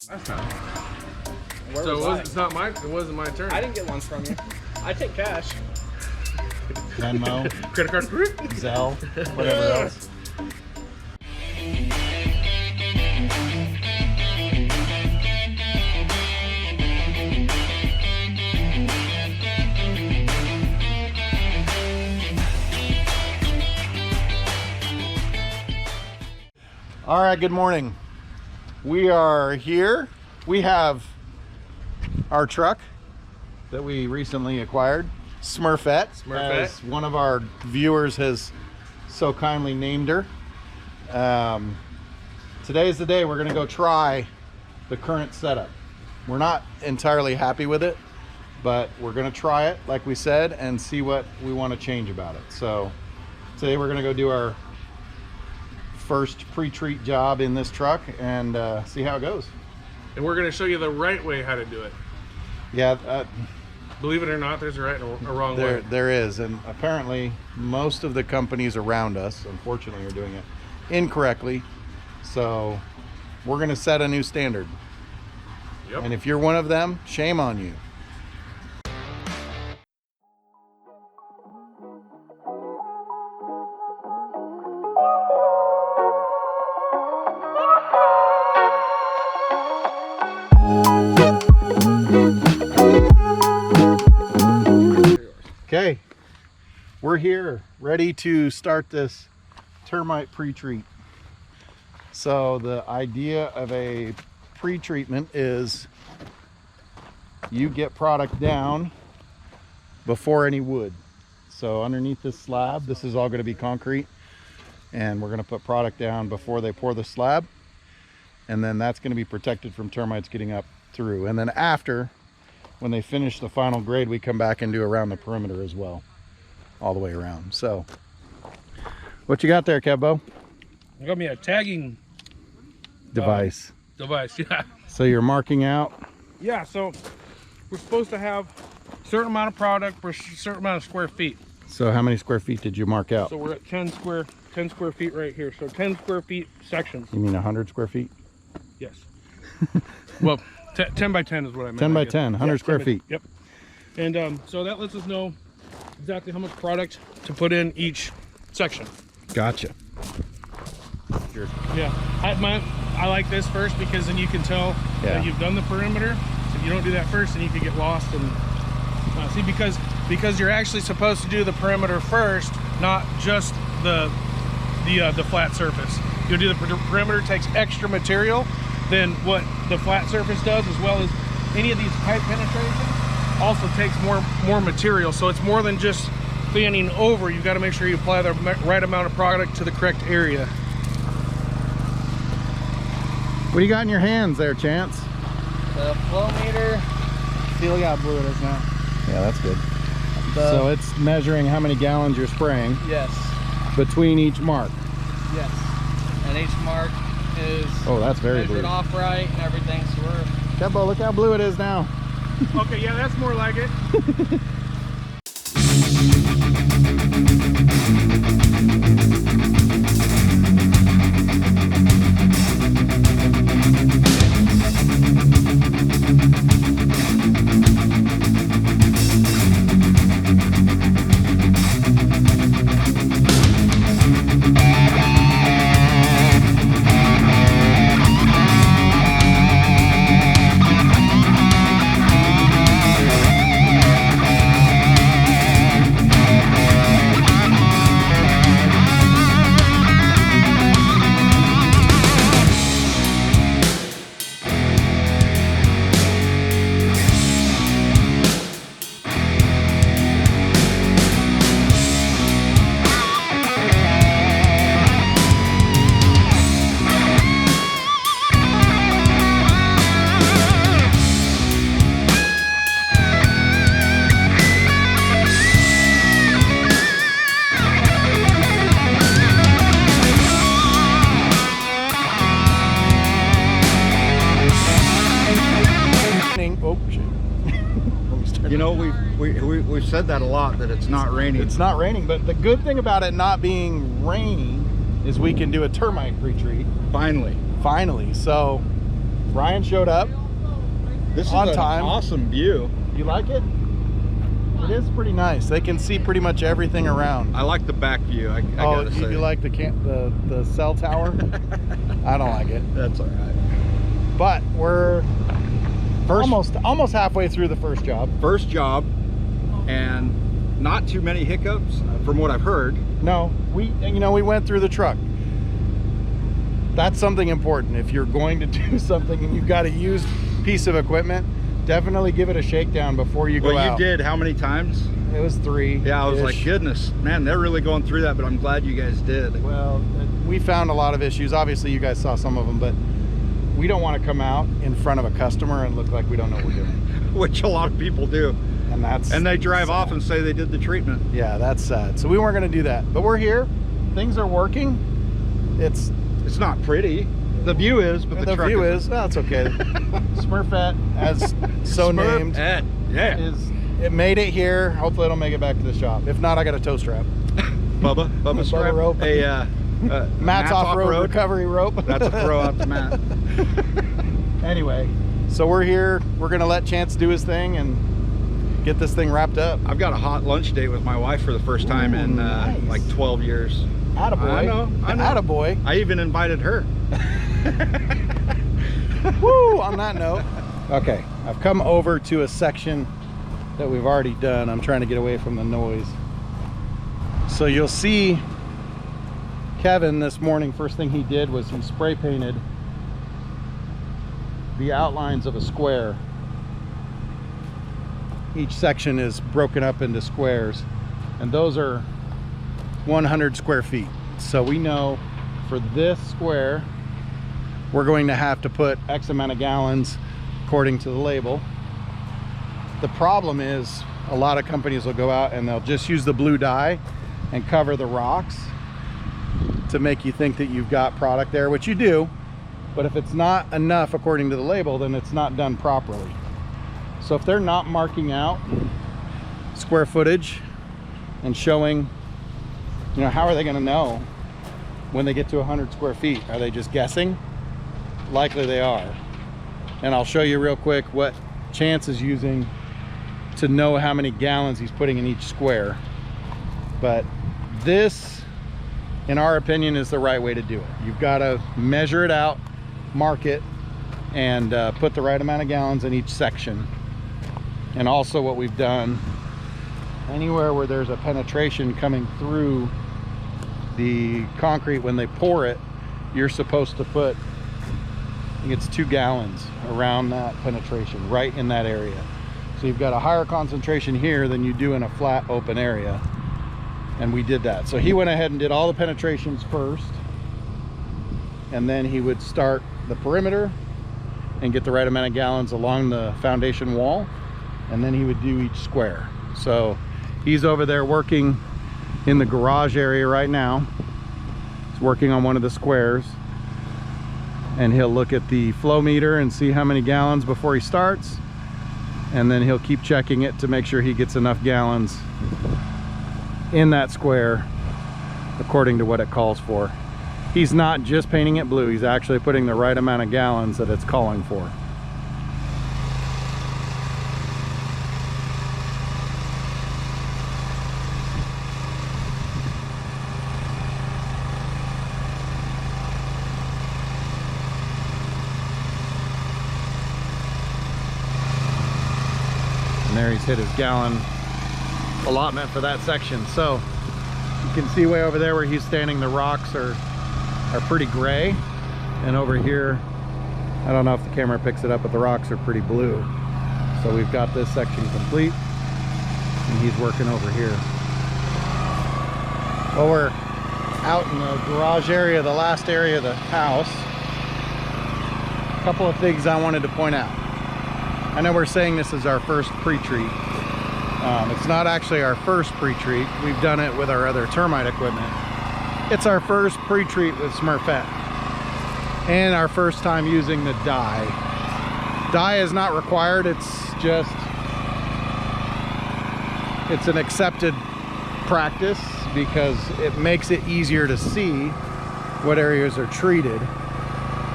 Last time. Where It wasn't my turn. I didn't get one from you. I take cash. Venmo, Credit card. Zelle, whatever else. All right, good morning. We are here. We have our truck that we recently acquired, Smurfette, as one of our viewers has so kindly named her. Today is the day we're going to go try the current setup. We're not entirely happy with it, but we're going to try it, like we said, and see what we want to change about it. So today we're going to go do our first pre-treat job in this truck and see how it goes. And we're going to show you the right way how to do it. Yeah. Believe it or not, there's a right and a wrong way. There is, and apparently most of the companies around us, unfortunately, are doing it incorrectly. So we're going to set a new standard. Yep. And if you're one of them, shame on you. Okay, we're here ready to start this termite pre-treat. So the idea of a pre-treatment is you get product down before any wood. So underneath this slab, this is all going to be concrete, and we're going to put product down before they pour the slab, and then that's going to be protected from termites getting up through. And then after, when they finish the final grade, we come back and do around the perimeter as well, all the way around. So what you got there, Kevbo? I got me a tagging device. Yeah. So you're marking out. Yeah, so we're supposed to have a certain amount of product for a certain amount of square feet. So how many square feet did you mark out? So we're at 10 square feet right here. So 10 square feet sections. You mean 100 square feet? Yes. Well, 10 by 10 is what I meant. 10 by 10, 100 square feet. Yep. And so that lets us know exactly how much product to put in each section. Gotcha. Yeah, I like this first because then you can tell that you've done the perimeter. So if you don't do that first, then you can get lost and see, because you're actually supposed to do the perimeter first, not just the flat surface. You'll do the perimeter, takes extra material than what the flat surface does, as well as any of these pipe penetration also takes more material. So it's more than just fanning over. You've got to make sure you apply the right amount of product to the correct area. What do you got in your hands there, Chance? The flow meter. See, look how blue it is now. Yeah, that's good. So it's measuring how many gallons you're spraying. Yes. Between each mark. Yes. And each mark is that's very measured blue. off right and everything. So we're... Kevbo, look how blue it is now. Okay, yeah, that's more like it. You know, we've said that a lot, that it's not raining. It's not raining, but the good thing about it not being raining is we can do a termite retreat. Finally. So Ryan showed up. This is On an time. awesome view. You like it? It is pretty nice. They can see pretty much everything around. I like the back view. I Oh, gotta say. you like the cell tower? I don't like it. That's all right. But we're almost halfway through the first job. First job, and not too many hiccups from what I've heard. No, we went through the truck. That's something important. If you're going to do something and you've got a used piece of equipment, definitely give it a shakedown before you go out. Well, you did how many times? It was 3. Yeah, I was like, goodness, man, they're really going through that, but I'm glad you guys did. Well, we found a lot of issues. Obviously, you guys saw some of them, but we don't want to come out in front of a customer and look like we don't know what we're doing. Which a lot of people do. And they drive sad. off and say they did the treatment. Yeah, that's sad. So we weren't going to do that. But we're here. Things are working. It's not pretty. The view is, but the truck view isn't. is. Well, it's okay. Smurfette, as so named, Yeah. it made it here. Hopefully it'll make it back to the shop. If not, I got a tow strap. Bubba strap. rope. Matt's off-road recovery rope. That's a throw out to Matt. Anyway, so we're here. We're gonna let Chance do his thing and get this thing wrapped up. I've got a hot lunch date with my wife for the first time in nice. like 12 years. Attaboy. I know. Attaboy. I even invited her. Woo, on that note. Okay, I've come over to a section that we've already done. I'm trying to get away from the noise. So you'll see Kevin this morning, first thing he did was he spray painted the outlines of a square. Each section is broken up into squares, and those are 100 square feet. So we know for this square, we're going to have to put X amount of gallons according to the label. The problem is a lot of companies will go out and they'll just use the blue dye and cover the rocks to make you think that you've got product there, which you do, but if it's not enough according to the label, then it's not done properly. So if they're not marking out square footage and showing, you know, how are they going to know when they get to 100 square feet? Are they just guessing? Likely they are. And I'll show you real quick what Chance is using to know how many gallons he's putting in each square. But this, in our opinion, is the right way to do it. You've got to measure it out, mark it, and put the right amount of gallons in each section. And also what we've done, anywhere where there's a penetration coming through the concrete when they pour it, you're supposed to put, I think it's 2 gallons around that penetration, right in that area. So you've got a higher concentration here than you do in a flat open area. And we did that. So he went ahead and did all the penetrations first, and then he would start the perimeter and get the right amount of gallons along the foundation wall, and then he would do each square. So he's over there working in the garage area right now. He's working on one of the squares, and he'll look at the flow meter and see how many gallons before he starts, and then he'll keep checking it to make sure he gets enough gallons in that square according to what it calls for. He's not just painting it blue, he's actually putting the right amount of gallons that it's calling for. And there he's hit his gallon allotment for that section. So you can see way over there where he's standing, the rocks are pretty gray, and over here, I don't know if the camera picks it up, but the rocks are pretty blue. So we've got this section complete, and he's working over here. Well, we're out in the garage area, the last area of the house. A couple of things I wanted to point out. I know we're saying this is our first pre-treat. It's not actually our first pre-treat. We've done it with our other termite equipment. It's our first pre-treat with Smurfette, and our first time using the dye. Dye is not required, it's an accepted practice because it makes it easier to see what areas are treated.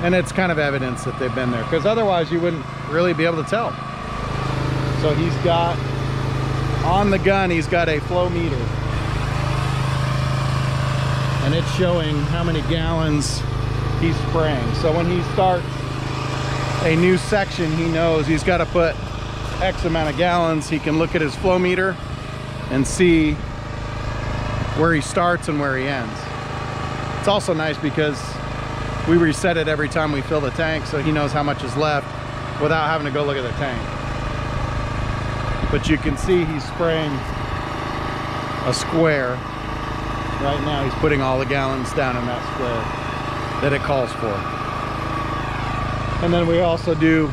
And it's kind of evidence that they've been there, because otherwise you wouldn't really be able to tell. So he's got, on the gun, he's got a flow meter. And it's showing how many gallons he's spraying. So when he starts a new section, he knows he's got to put X amount of gallons. He can look at his flow meter and see where he starts and where he ends. It's also nice because we reset it every time we fill the tank, so he knows how much is left without having to go look at the tank. But you can see he's spraying a square. Right now he's putting all the gallons down in that square that it calls for. And then we also do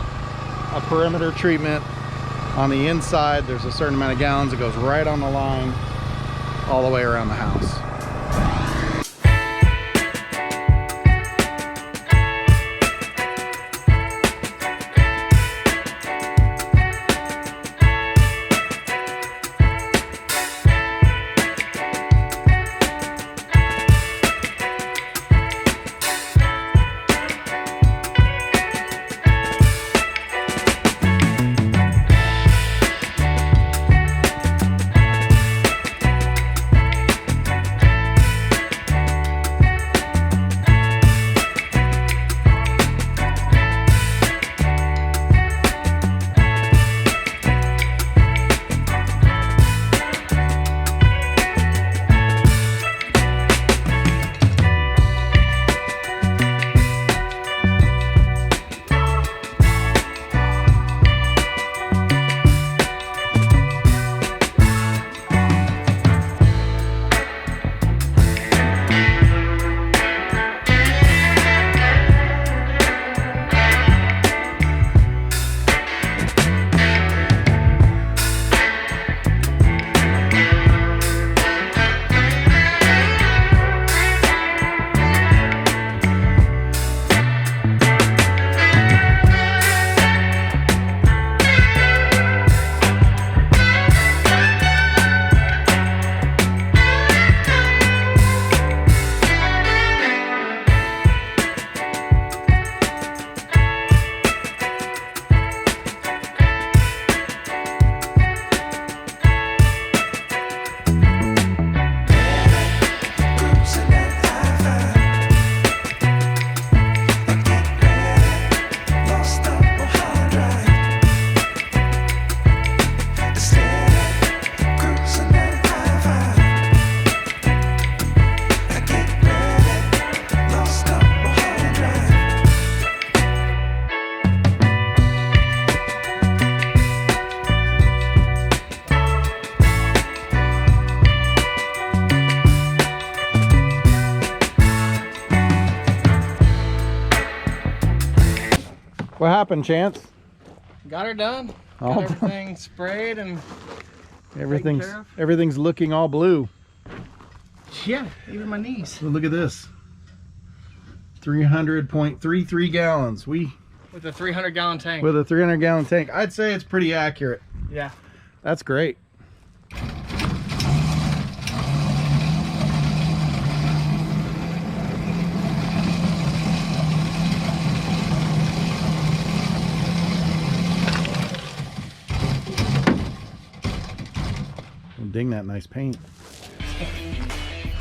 a perimeter treatment on the inside. There's a certain amount of gallons that goes right on the line all the way around the house. What happened, Chance? Got her done. All Got everything sprayed and everything's looking all blue. yeah, even my knees. So look at this. 300.33 gallons. With a 300-gallon tank. With a 300-gallon tank. I'd say it's pretty accurate. Yeah. That's great. Ding that nice paint.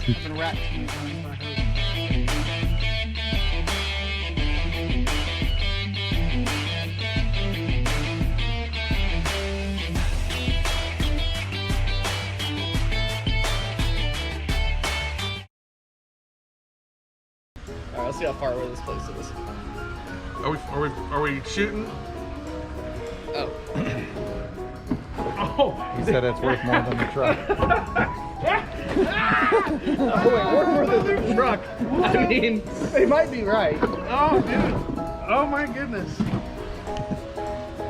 Been wrapped. Alright, let's see how far away this place is. Are we shooting? Oh. Oh, he said it's worth more than the truck. Oh wait, we're more than the truck. I mean, they might be right. Oh, dude. Oh my goodness.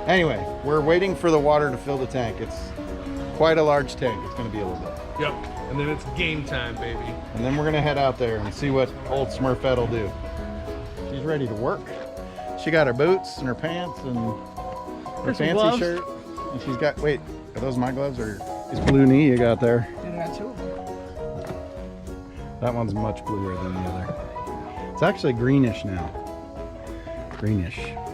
Anyway, we're waiting for the water to fill the tank. It's quite a large tank. It's going to be a little bit. Yep. And then it's game time, baby. And then we're going to head out there and see what old Smurfette will do. She's ready to work. She got her boots and her pants and her fancy gloves. shirt. And she's got, wait, are those my gloves or is blue knee you got there? Dude, I got two of them. That one's much bluer than the other. It's actually greenish now. greenish.